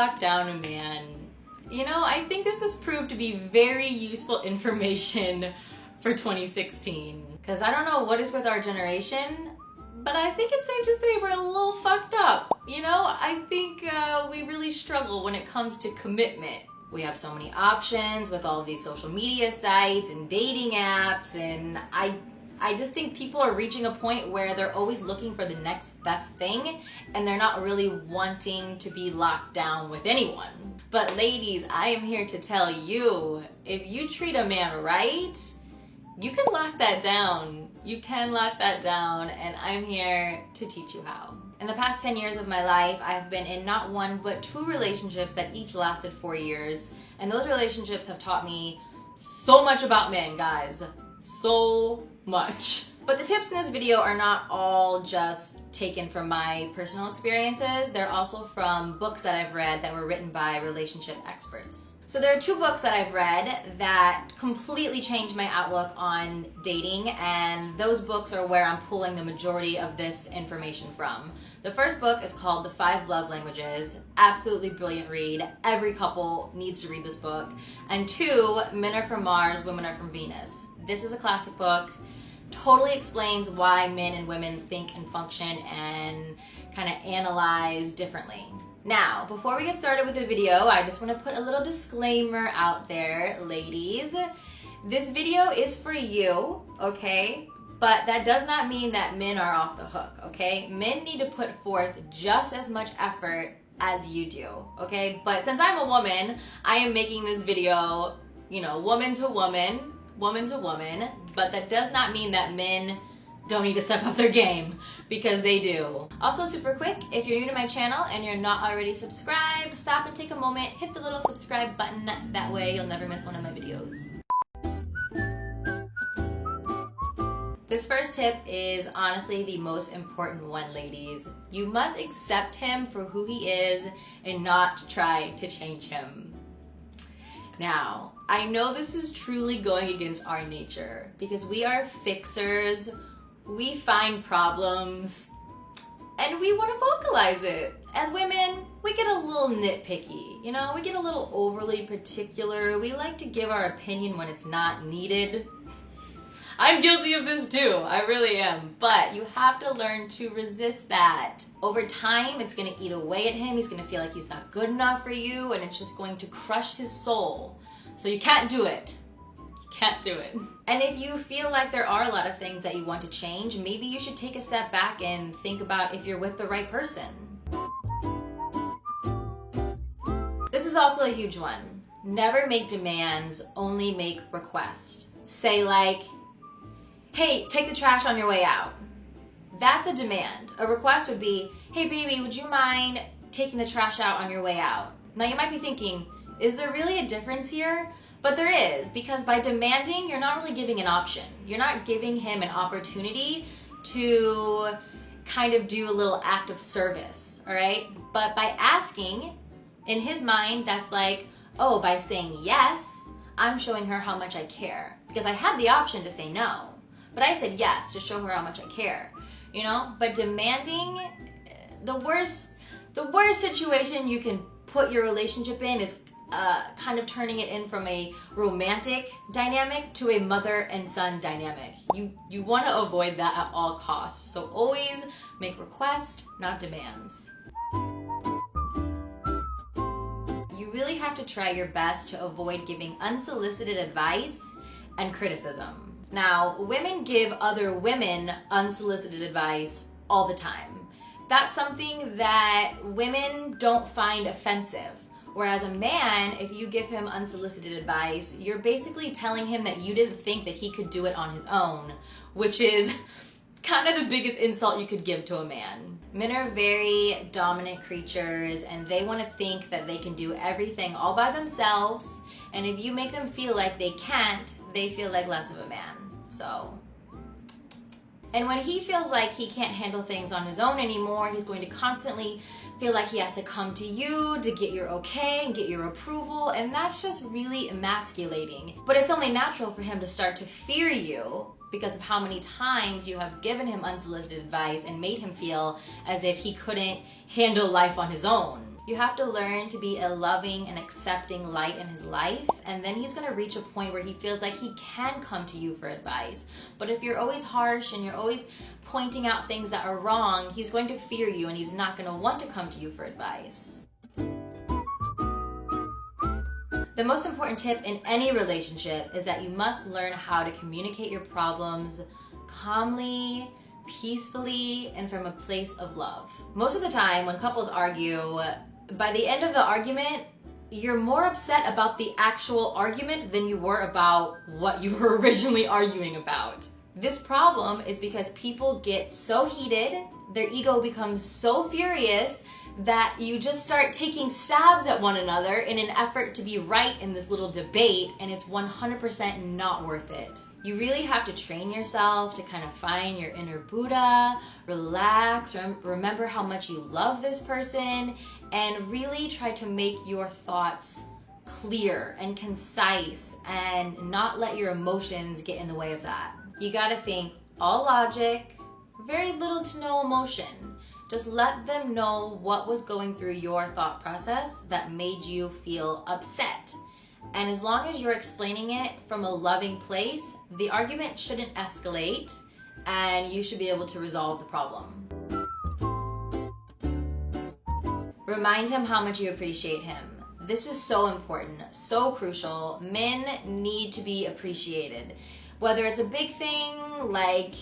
lock down a man. You know, I think this has proved to be very useful information for 2016. Because I don't know what is with our generation, but I think it's safe to say we're a little fucked up. You know, I think we really struggle when it comes to commitment. We have so many options with all of these social media sites and dating apps, and I just think people are reaching a point where they're always looking for the next best thing, and they're not really wanting to be locked down with anyone. But ladies, I am here to tell you, if you treat a man right, you can lock that down. You can lock that down, and I'm here to teach you how. In the past 10 years of my life, I've been in not one, but 2 relationships that each lasted 4 years. And those relationships have taught me so much about men, guys. So much. But the tips in this video are not all just taken from my personal experiences. They're also from books that I've read that were written by relationship experts. So there are 2 books that I've read that completely changed my outlook on dating, and those books are where I'm pulling the majority of this information from. The first book is called The 5 Love Languages. Absolutely brilliant read. Every couple needs to read this book. And 2, Men Are From Mars, Women Are From Venus. This is a classic book. Totally explains why men and women think and function and kind of analyze differently. Now, before we get started with the video, I just want to put a little disclaimer out there, ladies. This video is for you, okay? But that does not mean that men are off the hook, okay? Men need to put forth just as much effort as you do, okay? But since I'm a woman, I am making this video, you know, woman to woman, but that does not mean that men don't need to step up their game, because they do. Also, super quick, if you're new to my channel and you're not already subscribed, stop and take a moment, hit the little subscribe button. That way you'll never miss one of my videos. This first tip is honestly the most important one, ladies. You must accept him for who he is and not try to change him. Now, I know this is truly going against our nature because we are fixers, we find problems, and we want to vocalize it. As women, we get a little nitpicky, you know? We get a little overly particular. We like to give our opinion when it's not needed. I'm guilty of this too, I really am. But you have to learn to resist that. Over time, it's gonna eat away at him. He's gonna feel like he's not good enough for you, and it's just going to crush his soul. So you can't do it. You can't do it. And if you feel like there are a lot of things that you want to change, maybe you should take a step back and think about if you're with the right person. This is also a huge one. Never make demands, only make requests. Say like, hey, take the trash on your way out. That's a demand. A request would be, hey baby, would you mind taking the trash out on your way out? Now you might be thinking, is there really a difference here? But there is, because by demanding, you're not really giving an option. You're not giving him an opportunity to kind of do a little act of service, all right? But by asking, in his mind, that's like, oh, by saying yes, I'm showing her how much I care. Because I had the option to say no. But I said yes to show her how much I care, you know? But demanding, the worst situation you can put your relationship in is kind of turning it in from a romantic dynamic to a mother and son dynamic. You want to avoid that at all costs. So always make requests, not demands. You really have to try your best to avoid giving unsolicited advice and criticism. Now, women give other women unsolicited advice all the time. That's something that women don't find offensive. Whereas a man, if you give him unsolicited advice, you're basically telling him that you didn't think that he could do it on his own, which is kind of the biggest insult you could give to a man. Men are very dominant creatures, and they want to think that they can do everything all by themselves, and if you make them feel like they can't, they feel like less of a man. So, and when he feels like he can't handle things on his own anymore, he's going to constantly feel like he has to come to you to get your okay and get your approval, and that's just really emasculating. But it's only natural for him to start to fear you because of how many times you have given him unsolicited advice and made him feel as if he couldn't handle life on his own. You have to learn to be a loving and accepting light in his life, and then he's gonna reach a point where he feels like he can come to you for advice. But if you're always harsh and you're always pointing out things that are wrong, he's going to fear you and he's not gonna want to come to you for advice. The most important tip in any relationship is that you must learn how to communicate your problems calmly, peacefully, and from a place of love. Most of the time when couples argue, by the end of the argument, you're more upset about the actual argument than you were about what you were originally arguing about. This problem is because people get so heated, their ego becomes so furious that you just start taking stabs at one another in an effort to be right in this little debate, and it's 100% not worth it. You really have to train yourself to kind of find your inner Buddha, relax, remember how much you love this person, and really try to make your thoughts clear and concise and not let your emotions get in the way of that. You gotta think all logic, very little to no emotion. Just let them know what was going through your thought process that made you feel upset. And as long as you're explaining it from a loving place, the argument shouldn't escalate and you should be able to resolve the problem. Remind him how much you appreciate him. This is so important, so crucial. Men need to be appreciated. Whether it's a big thing like,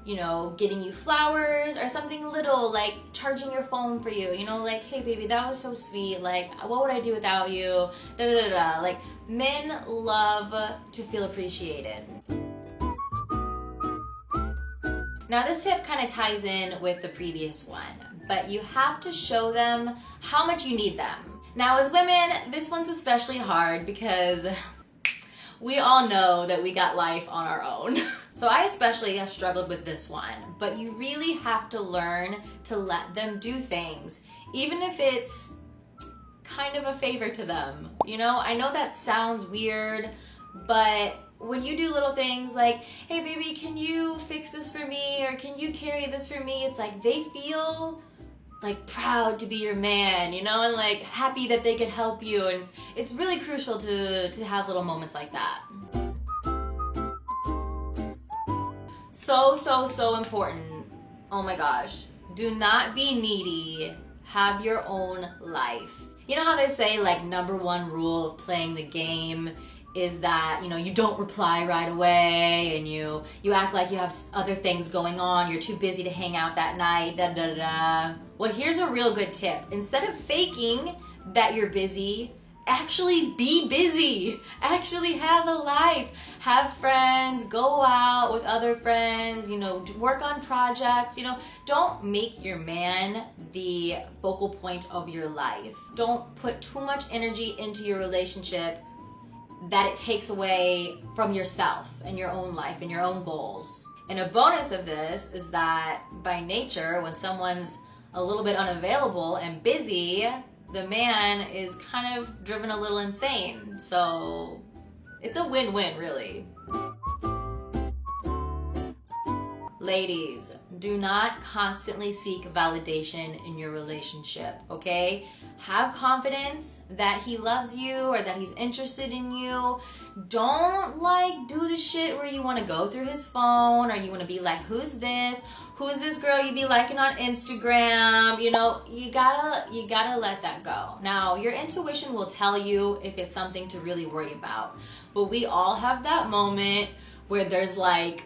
you know, getting you flowers, or something little like charging your phone for you, you know, like, hey baby, that was so sweet, like, what would I do without you, da da da da. Like, men love to feel appreciated. Now this tip kind of ties in with the previous one, but you have to show them how much you need them. Now as women, this one's especially hard because we all know that we got life on our own. So I especially have struggled with this one, but you really have to learn to let them do things, even if it's kind of a favor to them. You know, I know that sounds weird, but when you do little things like, hey baby, can you fix this for me? Or can you carry this for me? It's like they feel like proud to be your man, you know, and like happy that they could help you. And it's really crucial to have little moments like that. So important. Oh my gosh. Do not be needy. Have your own life. You know how they say like #1 rule of playing the game is that, you know, you don't reply right away and you act like you have other things going on, you're too busy to hang out that night, da da da. Well, here's a real good tip. Instead of faking that you're busy, actually be busy. Actually have a life. Have friends, go out with other friends, you know, work on projects, you know. Don't make your man the focal point of your life. Don't put too much energy into your relationship that it takes away from yourself and your own life and your own goals. And a bonus of this is that by nature, when someone's a little bit unavailable and busy, the man is kind of driven a little insane. So it's a win-win, really. Ladies, do not constantly seek validation in your relationship, okay? Have confidence that he loves you or that he's interested in you. Don't like do the shit where you want to go through his phone or you want to be like, who's this? Who's this girl you be liking on Instagram? You know, you gotta let that go. Now, your intuition will tell you if it's something to really worry about. But we all have that moment where there's like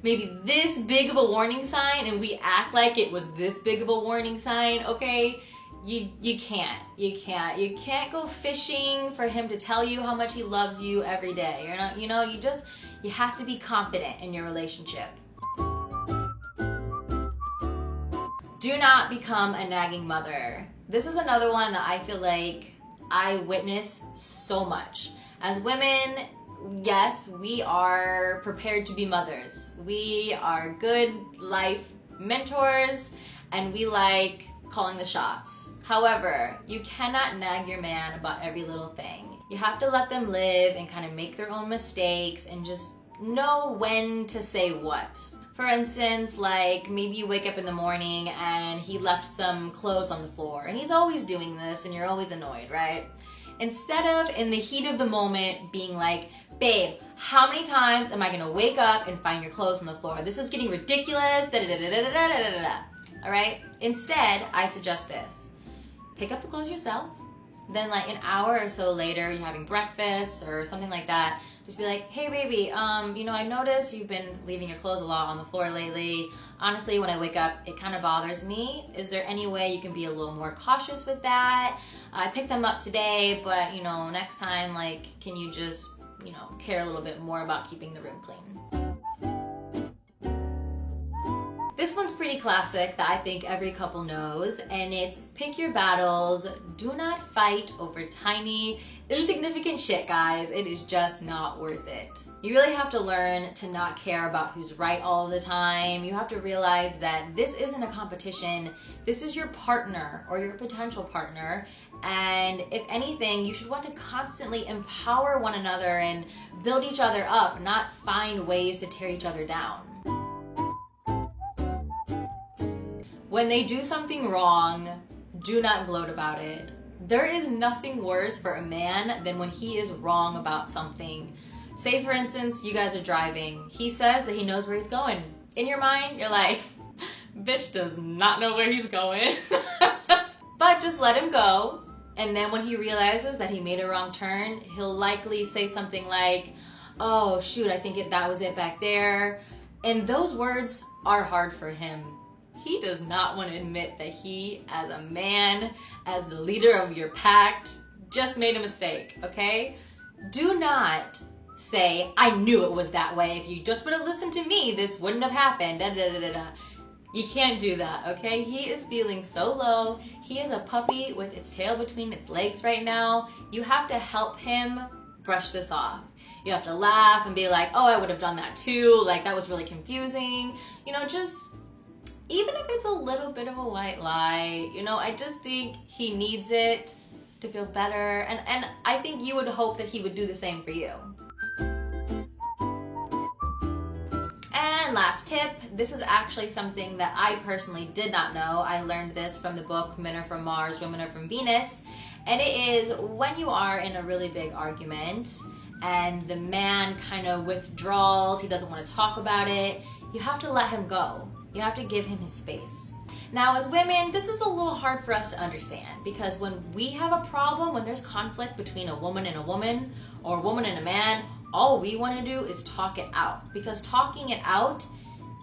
maybe this big of a warning sign and we act like it was this big of a warning sign, okay? You can't go fishing for him to tell you how much he loves you every day. You have to be confident in your relationship. Do not become a nagging mother. This is another one that I feel like I witness so much. As women, yes, we are prepared to be mothers. We are good life mentors and we like calling the shots. However, you cannot nag your man about every little thing. You have to let them live and kind of make their own mistakes and just know when to say what. For instance, like maybe you wake up in the morning and he left some clothes on the floor, and he's always doing this and you're always annoyed, right? Instead of in the heat of the moment being like, babe, how many times am I gonna wake up and find your clothes on the floor? This is getting ridiculous, da da da da da da da da da. All right? Instead, I suggest this. Pick up the clothes yourself. Then like an hour or so later, you're having breakfast or something like that. Just be like, hey baby, you know, I noticed you've been leaving your clothes a lot on the floor lately. Honestly, when I wake up, it kind of bothers me. Is there any way you can be a little more cautious with that? I picked them up today, but you know, next time, like, can you just, you know, care a little bit more about keeping the room clean? This one's pretty classic that I think every couple knows, and it's pick your battles. Do not fight over tiny, insignificant shit, guys. It is just not worth it. You really have to learn to not care about who's right all the time. You have to realize that this isn't a competition. This is your partner or your potential partner. And if anything, you should want to constantly empower one another and build each other up, not find ways to tear each other down. When they do something wrong, do not gloat about it. There is nothing worse for a man than when he is wrong about something. Say for instance, you guys are driving. He says that he knows where he's going. In your mind, you're like, bitch does not know where he's going. But just let him go. And then when he realizes that he made a wrong turn, he'll likely say something like, oh shoot, I think that was it back there. And those words are hard for him. He does not want to admit that he, as a man, as the leader of your pact, just made a mistake, okay? Do not say, I knew it was that way. If you just would have listened to me, this wouldn't have happened. Da, da, da, da, da. You can't do that, okay? He is feeling so low. He is a puppy with its tail between its legs right now. You have to help him brush this off. You have to laugh and be like, oh, I would have done that too. Like, that was really confusing. You know, just... even if it's a little bit of a white lie, you know, I just think he needs it to feel better. And I think you would hope that he would do the same for you. And last tip, this is actually something that I personally did not know. I learned this from the book Men Are From Mars, Women Are From Venus. And it is when you are in a really big argument and the man kind of withdraws, he doesn't want to talk about it, you have to let him go. You have to give him his space. Now, as women, this is a little hard for us to understand because when we have a problem, when there's conflict between a woman and a woman or a woman and a man, all we want to do is talk it out, because talking it out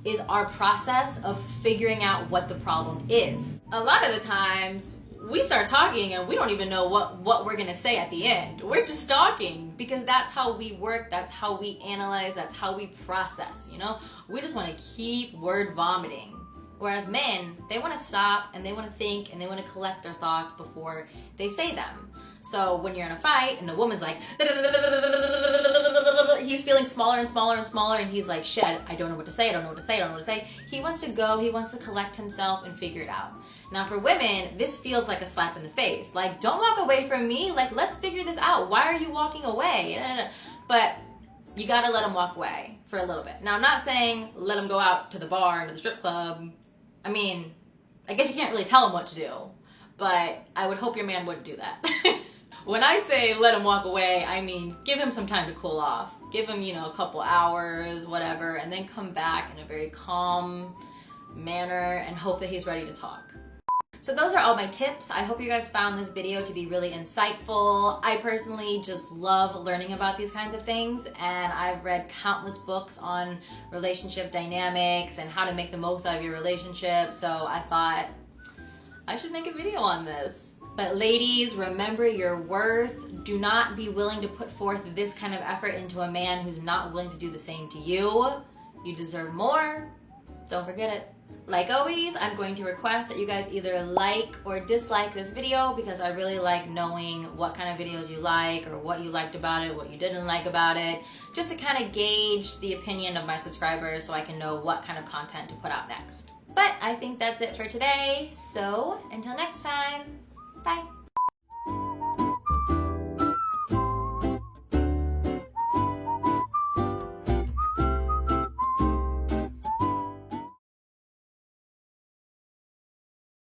is our process of figuring out what the problem is. A lot of the times, we start talking and we don't even know what we're gonna say at the end. We're just talking because that's how we work, that's how we analyze, that's how we process, you know? We just wanna keep word vomiting. Whereas men, they wanna stop and they wanna think and they wanna collect their thoughts before they say them. So when you're in a fight and the woman's like, he's feeling smaller and smaller and smaller and he's like, shit, I don't know what to say, I don't know what to say, I don't know what to say. He wants to go, he wants to collect himself and figure it out. Now for women, this feels like a slap in the face. Like, don't walk away from me, like, let's figure this out. Why are you walking away? But you gotta let him walk away for a little bit. Now I'm not saying let him go out to the bar and to the strip club. I mean, I guess you can't really tell him what to do, but I would hope your man wouldn't do that. When I say let him walk away, I mean give him some time to cool off. Give him, you know, a couple hours, whatever, and then come back in a very calm manner and hope that he's ready to talk. So those are all my tips. I hope you guys found this video to be really insightful. I personally just love learning about these kinds of things, and I've read countless books on relationship dynamics and how to make the most out of your relationship, so I thought I should make a video on this. But ladies, remember your worth. Do not be willing to put forth this kind of effort into a man who's not willing to do the same to you. You deserve more. Don't forget it. Like always, I'm going to request that you guys either like or dislike this video because I really like knowing what kind of videos you like or what you liked about it, what you didn't like about it, just to kind of gauge the opinion of my subscribers so I can know what kind of content to put out next. But I think that's it for today, so until next time, bye.